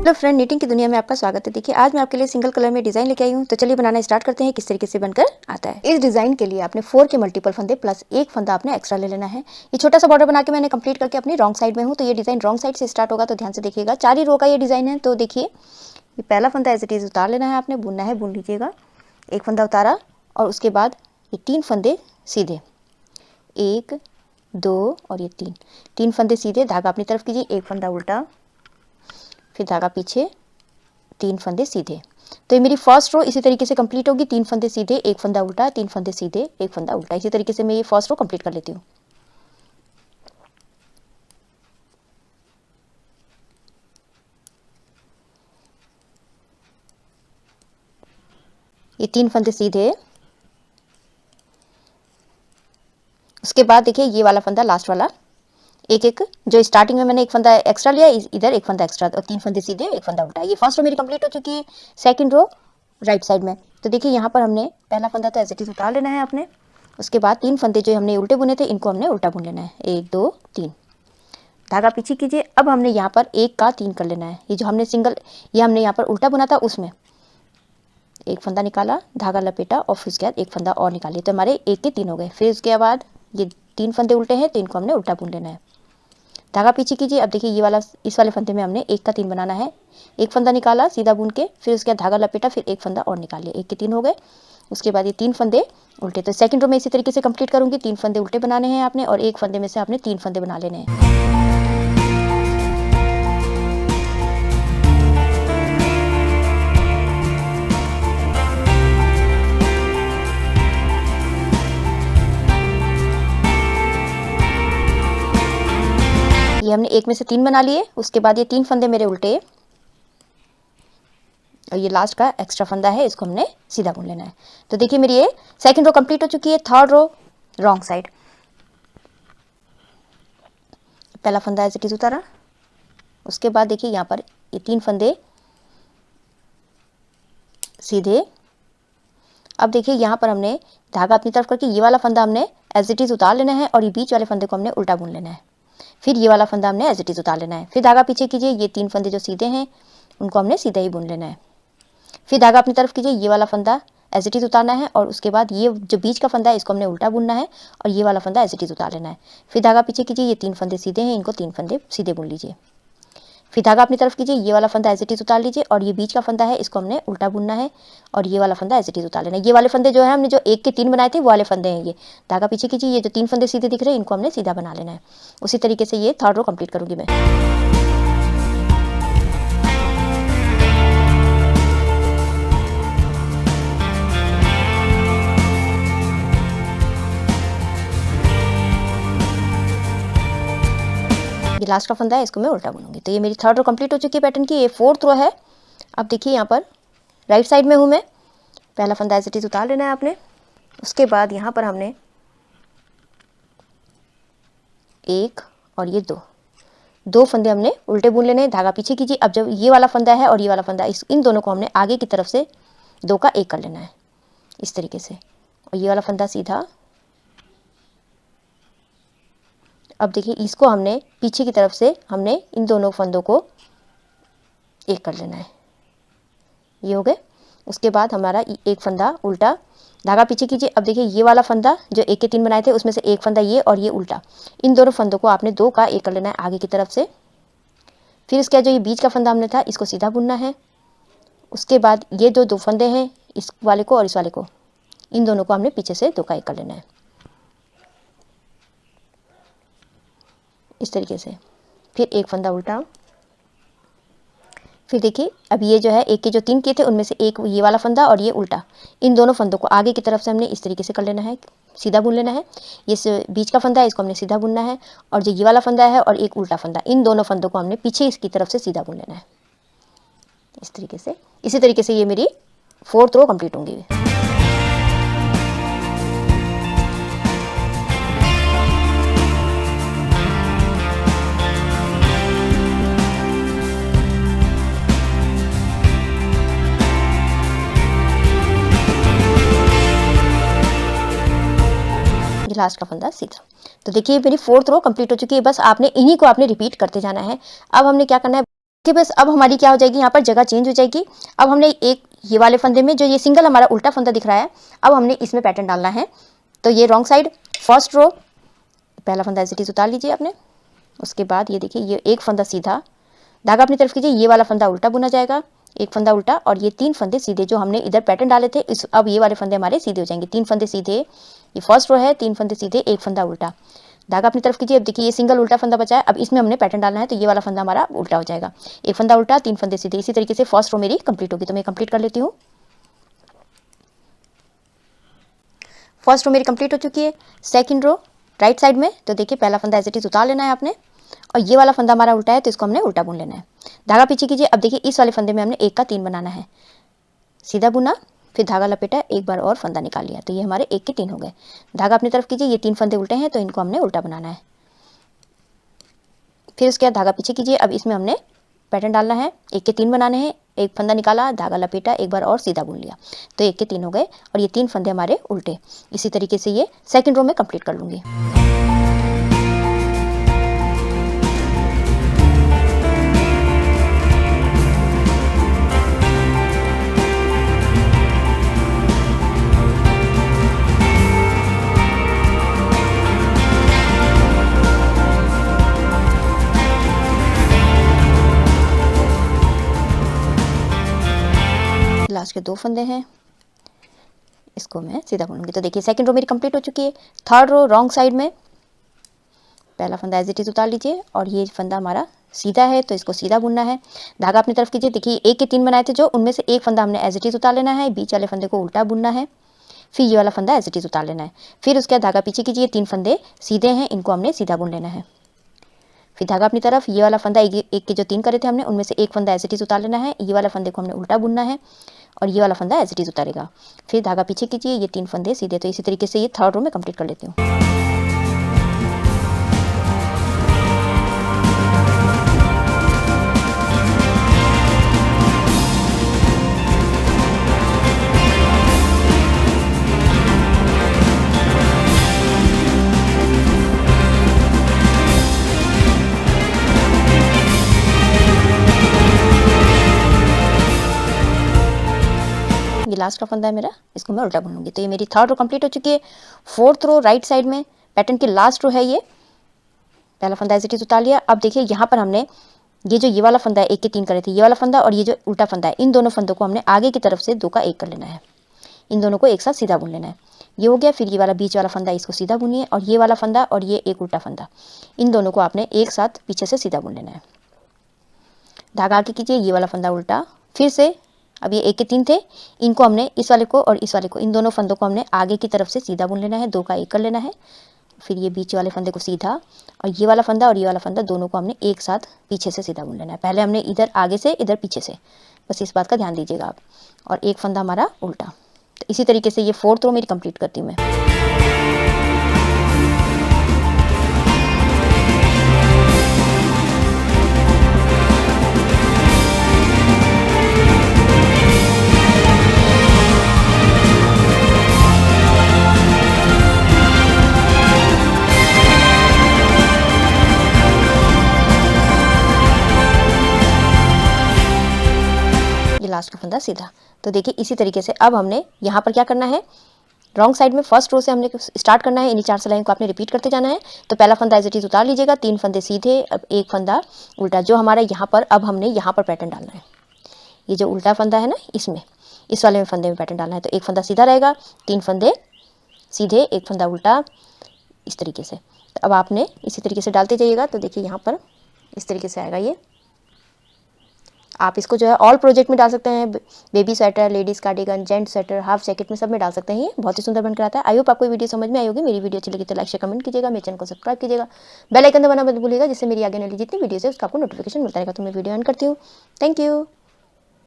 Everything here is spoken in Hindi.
हेलो फ्रेंड, नीटिंग की दुनिया में आपका स्वागत है। देखिए आज मैं आपके लिए सिंगल कलर में डिज़ाइन लेके आई हूँ। तो चलिए बनाना स्टार्ट करते हैं किस तरीके से बनकर आता है। इस डिज़ाइन के लिए आपने 4 के मल्टीपल फंदे प्लस एक फंदा आपने एक्स्ट्रा ले लेना है। ये छोटा सा बॉर्डर बना के मैंने कंप्लीट करके अपनी रॉन्ग साइड में हूँ। तो ये डिज़ाइन रॉन्ग साइड से स्टार्ट होगा, तो ध्यान से देखिएगा। 4 ही रो का ये डिज़ाइन है। तो देखिए ये पहला फंदा एज इट इज़ उतार लेना है आपने, बुनना है, बुन लीजिएगा। एक फंदा उतारा और उसके बाद ये 3 फंदे सीधे, 1 2 और ये 3 फंदे सीधे, धागा अपनी तरफ कीजिए, एक फंदा उल्टा, फिर धागा पीछे, 3 फंदे सीधे। तो ये मेरी फर्स्ट रो इसी तरीके से कंप्लीट होगी। 3 फंदे सीधे, एक फंदा उल्टा, 3 फंदे सीधे, एक फंदा उल्टा। इसी तरीके से मैं ये फर्स्ट रो कंप्लीट कर लेती हूँ। ये 3 फंदे सीधे, उसके बाद देखिए ये वाला फंदा लास्ट वाला, एक एक जो स्टार्टिंग में मैंने एक फंदा एक्स्ट्रा लिया, इधर एक फंदा एक्स्ट्रा और 3 फंदे सीधे, एक फंदा उल्टा। ये फर्स्ट रो मेरी कंप्लीट हो चुकी है। सेकंड रो राइट साइड में, तो देखिए यहाँ पर हमने पहला फंदा तो एज इट इज उतार लेना है आपने। उसके बाद 3 फंदे जो हमने उल्टे बुने थे, इनको हमने उल्टा बुन लेना है। 1 2 3, धागा पीछे कीजिए। अब हमने यहाँ पर 1 का 3 कर लेना है। ये जो हमने सिंगल, ये हमने यहाँ पर उल्टा बुना था, उसमें एक फंदा निकाला, धागा लपेटा और फिर उसके बाद एक फंदा और निकालिए। तो हमारे 1 के 3 हो गए। फिर उसके बाद ये 3 फंदे उल्टे हैं, तो इनको हमने उल्टा बुन लेना है। धागा पीछे कीजिए। अब देखिए ये वाला, इस वाले फंदे में हमने 1 का 3 बनाना है। एक फंदा निकाला सीधा बुन के, फिर उसके बाद धागा लपेटा, फिर एक फंदा और निकालिए। 1 के 3 हो गए। उसके बाद ये 3 फंदे उल्टे। तो सेकंड रो में इसी तरीके से कंप्लीट करूंगी। 3 फंदे उल्टे बनाने हैं आपने और एक फंदे में से आपने 3 फंदे बना लेने हैं। ये हमने एक में से 3 बना लिए। उसके बाद ये 3 फंदे मेरे उल्टे और ये लास्ट का एक्स्ट्रा फंदा है, इसको हमने सीधा बुन लेना है। तो देखिए मेरी ये सेकंड रो कंप्लीट हो चुकी है। थर्ड रो रॉन्ग साइड, पहला फंदा ऐसे किस उतारा। उसके बाद देखिए यहाँ पर ये 3 फंदे सीधे। अब देखिए यहाँ पर हमने धागा अपनी तरफ करके ये वाला फंदा हमने एज इट इज उतार लेना है और ये बीच वाले फंदे को हमने उल्टा बुन लेना है। फिर ये वाला फंदा हमने एज इट इज उतार लेना है। फिर धागा पीछे कीजिए। ये 3 फंदे जो सीधे हैं उनको हमने सीधा ही बुन लेना है। फिर धागा अपनी तरफ कीजिए, ये वाला फंदा एज इट इज उतारना है और उसके बाद ये जो बीच का फंदा है इसको हमने उल्टा बुनना है और ये वाला फंदा एज इट इज उतार लेना है। फिर धागा पीछे कीजिए। ये 3 फंदे सीधे हैं, इनको 3 फंदे सीधे बुन लीजिए। फिर धागा अपनी तरफ कीजिए, ये वाला फंदा एज इट इज उतार लीजिए और ये बीच का फंदा है इसको हमने उल्टा बुनना है और ये वाला फंदा एज इट इज उतार लेना है। ये वाले फंदे जो है हमने जो 1 के 3 बनाए थे वो वाले फंदे हैं ये। धागा पीछे कीजिए। ये जो 3 फंदे सीधे दिख रहे हैं इनको हमने सीधा बना लेना है। उसी तरीके से ये थर्ड रो कंप्लीट करूंगी मैं। ये लास्ट का फंदा है, इसको मैं उल्टा बुनूंगी। तो ये मेरी थर्ड रो कंप्लीट हो चुकी है पैटर्न की। ये फोर्थ रो है। अब देखिए यहाँ पर राइट साइड में हूँ मैं। पहला फंदा एज इट इज उतार लेना है आपने। उसके बाद यहाँ पर हमने 1 और ये 2 फंदे हमने उल्टे बुन लेने हैं। धागा पीछे कीजिए। अब जब ये वाला फंदा है और ये वाला फंदा, इन दोनों को हमने आगे की तरफ से 2 का 1 कर लेना है इस तरीके से। और ये वाला फंदा सीधा। अब देखिए इसको हमने पीछे की तरफ से हमने इन दोनों फंदों को 1 कर लेना है। ये हो गए। उसके बाद हमारा एक फंदा उल्टा, धागा पीछे कीजिए। अब देखिए ये वाला फंदा जो 1 के 3 बनाए थे उसमें से एक फंदा ये और ये उल्टा, इन दोनों फंदों को आपने 2 का 1 कर लेना है आगे की तरफ से। फिर इसके जो ये बीच का फंदा हमने था इसको सीधा बुनना है। उसके बाद ये जो 2 फंदे हैं, इस वाले को और इस वाले को, इन दोनों को हमने पीछे से 2 का 1 कर लेना है इस तरीके से। फिर एक फंदा उल्टा। फिर देखिए अब ये जो है 1 के जो 3 किए थे उनमें से एक ये वाला फंदा और ये उल्टा, इन दोनों फंदों को आगे की तरफ से हमने इस तरीके से कर लेना है, सीधा बुन लेना है। ये बीच का फंदा है, इसको हमने सीधा बुनना है और जो ये वाला फंदा है और एक उल्टा फंदा, इन दोनों फंदों को हमने पीछे इसकी तरफ से सीधा बुन लेना है इस तरीके से। इसी तरीके से ये मेरी फोर्थ रो कंप्लीट होंगी। लास्ट का फंदा सीधा। तो देखिए मेरी फोर्थ रो कंप्लीट हो चुकी है। बस आपने इन्हीं को आपने रिपीट करते जाना है। अब हमने क्या करना है, कि बस अब हमारी क्या हो जाएगी, यहाँ पर जगह चेंज हो जाएगी। अब हमने एक ये वाले फंदे में जो ये सिंगल हमारा उल्टा फंदा दिख रहा है, अब हमने इसमें पैटर्न डालना है। तो ये रॉन्ग साइड फर्स्ट रो, पहला फंदा एज इट इज उतार लीजिए आपने। उसके बाद ये देखिए, ये एक फंदा सीधा, धागा अपनी तरफ कीजिए, ये वाला फंदा उल्टा बुना जाएगा, एक फंदा उल्टा, और ये 3 फंदे सीधे जो हमने इधर पैटर्न डाले थे, इस अब ये वाले फंदे हमारे सीधे हो जाएंगे। 3 फंदे सीधे, ये फर्स्ट रो है, 3 फंदे सीधे, एक फंदा उल्टा, धागा अपनी तरफ कीजिए। अब देखिए ये सिंगल उल्टा फंदा बचा है, अब इसमें हमने पैटर्न डालना है, तो ये वाला फंदा हमारा उल्टा हो जाएगा, एक फंदा उल्टा, 3 फंदे सीधे। इसी तरीके से फर्स्ट रो मेरी कंप्लीट होगी। तो मैं कंप्लीट कर लेती हूँ। फर्स्ट रो मेरी कंप्लीट हो चुकी है। सेकंड रो राइट साइड में, तो देखिए पहला फंदा एज इट इज उतार लेना है आपने, और ये वाला फंदा हमारा उल्टा है, तो इसको हमने उल्टा बुन लेना है। धागा पीछे कीजिए। अब देखिए इस वाले फंदे में हमने 1 का 3 बनाना है, सीधा बुना, फिर धागा लपेटा, एक बार और फंदा निकाल लिया, तो ये हमारे 1 के 3 हो गए। धागा अपनी तरफ कीजिए, ये 3 फंदे उल्टे हैं, तो इनको हमने उल्टा बनाना है। फिर उसके बाद धागा पीछे कीजिए। अब इसमें हमने पैटर्न डालना है, 1 के 3 बनाने हैं, एक फंदा निकाला, धागा लपेटा, एक बार और सीधा बुन लिया, तो 1 के 3 हो गए, और ये 3 फंदे हमारे उल्टे। इसी तरीके से ये सेकंड रो में कंप्लीट कर लूँगी। लास्ट के 2 फंदे हैं, इसको मैं सीधा बुनूंगी। तो देखिए सेकंड रो मेरी कंप्लीट हो चुकी है। थर्ड रो रॉन्ग साइड में, पहला फंदा एज इट इज उतार लीजिए, और ये फंदा हमारा सीधा है, तो इसको सीधा बुनना है। धागा अपनी तरफ कीजिए। देखिए 1 के 3 बनाए थे जो, उनमें से एक फंदा हमने एज इट इज उतार लेना है, बीच वाले फंदे को उल्टा बुनना है, फिर ये वाला फंदा एज इट इज उतार लेना है। फिर उसके बाद धागा पीछे कीजिए, 3 फंदे सीधे हैं, इनको हमने सीधा बुन लेना है। फिर धागा अपनी तरफ, ये वाला फंदा एक के जो 3 करे थे हमने, उनमें से एक फंदा एज इट इज उतार लेना है, ये वाला फंदे को हमने उल्टा बुनना है, और ये वाला फंदा एज इट इज उतारेगा। फिर धागा पीछे कीजिए, ये 3 फंदे सीधे। तो इसी तरीके से ये थर्ड रो में कंप्लीट कर लेती हूँ। ये लास्ट का फंदा है मेरा, इसको मैं उल्टा बुनूंगी। तो ये मेरी थर्ड रो कंप्लीट हो चुकी है। फोर्थ रो राइट साइड में, पैटर्न की लास्ट रो है ये, पहला फंदा एज इट इज उतार लिया। अब देखिए यहाँ पर हमने ये वाला फंदा है, 1 के 3 करे थे, ये वाला फंदा और ये जो उल्टा फंदा है, इन दोनों फंदों को हमने आगे की तरफ से 2 का 1 कर लेना है, इन दोनों को एक साथ सीधा बुन लेना है। ये हो गया। फिर ये वाला बीच वाला फंदा, इसको सीधा बुनिए, और ये वाला फंदा और ये एक उल्टा फंदा, इन दोनों को आपने एक साथ पीछे से सीधा बुन लेना है। धागा आगे कीजिए, ये वाला फंदा उल्टा, फिर से अब ये 1 के 3 थे, इनको हमने इस वाले को और इस वाले को, इन दोनों फंदों को हमने आगे की तरफ से सीधा बुन लेना है, 2 का 1 कर लेना है। फिर ये बीच वाले फंदे को सीधा, और ये वाला फंदा और ये वाला फंदा दोनों को हमने एक साथ पीछे से सीधा बुन लेना है। पहले हमने इधर आगे से, इधर पीछे से, बस इस बात का ध्यान दीजिएगा आप। और एक फंदा हमारा उल्टा। तो इसी तरीके से ये फोर्थ रो मेरी कंप्लीट करती हूँ मैं। लास्ट का फंदा सीधा। तो देखिए इसी तरीके से अब हमने यहाँ पर क्या करना है, रॉन्ग साइड में फर्स्ट रो से हमने स्टार्ट करना है, इन्हीं 4 सिलाई को आपने रिपीट करते जाना है। तो पहला फंदा एज इट इज उतार लीजिएगा, 3 फंदे सीधे, अब एक फंदा उल्टा, जो हमारा यहाँ पर, अब हमने यहाँ पर पैटर्न डालना है। ये जो उल्टा फंदा है ना, इसमें, इस वाले में फंदे में पैटर्न डालना है। तो एक फंदा सीधा रहेगा, 3 फंदे सीधे, एक फंदा उल्टा, इस तरीके से। तो अब आपने इसी तरीके से डालते जाइएगा। तो देखिए यहाँ पर इस तरीके से आएगा ये। आप इसको जो है ऑल प्रोजेक्ट में डाल सकते हैं, baby sweater, ladies cardigan, gents sweater, half jacket में सब में डाल सकते हैं। ये बहुत ही सुंदर बनकर आता है। आई होप आपको वीडियो समझ में आई होगी। मेरी वीडियो अच्छी लगी तो लाइक शेयर कमेंट कीजिएगा, मेरे चैनल को सब्सक्राइब कीजिएगा, बेल आइकन दबाना मत भूलिएगा, जिससे मेरी आगे वाली जितनी वीडियो है उसका आपको नोटिफिकेशन मिलता रहेगा। तो मैं वीडियो ऑन करती हूँ। Thank you.